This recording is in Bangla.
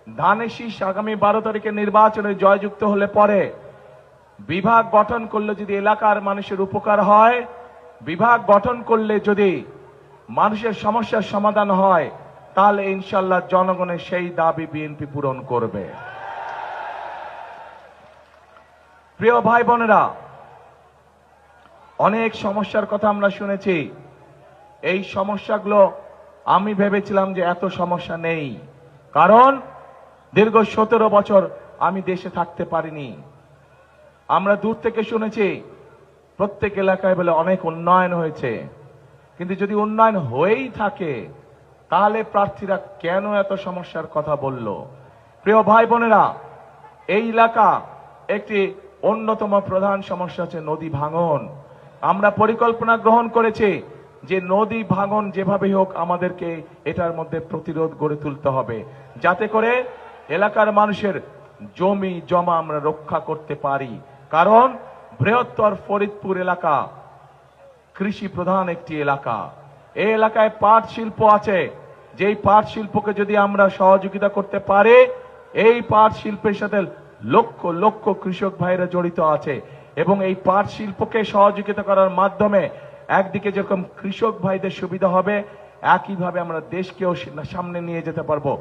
ধানের শীষ আগামী 12 তারিখে নির্বাচনে জয়যুক্ত হলে পরে বিভাগ গঠন করলে যদি এলাকার মানুষের উপকার হয়, বিভাগ গঠন করলে যদি মানুষের সমস্যার সমাধান হয়, তাহলে ইনশাআল্লাহ জনগণের সেই দাবি বিএনপি পূরণ করবে। প্রিয় ভাই বোনেরা, অনেক সমস্যার কথা আমরা শুনেছি। এই সমস্যাগুলো আমি ভেবেছিলাম যে এত সমস্যা নেই, কারণ দীর্ঘ 17 বছর আমি দেশে থাকতে পারিনি। আমরা দূর থেকে শুনেছি প্রত্যেক এলাকায় বলে অনেক উন্নয়ন হয়েছে, কিন্তু যদি উন্নয়ন হয়েই থাকে তাহলে প্রার্থীরা কেন এত সমস্যার কথা বলল? প্রিয় ভাই বোনেরা, এই এলাকা একটি অন্যতম প্রধান সমস্যা হচ্ছে নদী ভাঙন। আমরা পরিকল্পনা গ্রহণ করেছি যে নদী ভাঙন যেভাবে হোক আমাদেরকে এটার মধ্যে প্রতিরোধ গড়ে তুলতে হবে, যাতে করে এলাকার মানুষের জমি জমা আমরা রক্ষা করতে পারি। কারণ বৃহত্তর ফরিদপুর এলাকা কৃষি প্রধান একটি এলাকা। এই এলাকায় পাট শিল্প আছে, যেই পাট শিল্পকে যদি আমরা সহযোগিতা করতে পারি, এই পাট শিল্পের সাথে লক্ষ লক্ষ কৃষক ভাইরা জড়িত আছে, এবং এই পাট শিল্পকে সহযোগিতা করার মাধ্যমে একদিকে যেরকম কৃষক ভাইদের সুবিধা হবে, একইভাবে আমরা দেশকেও সামনে নিয়ে যেতে পারবো।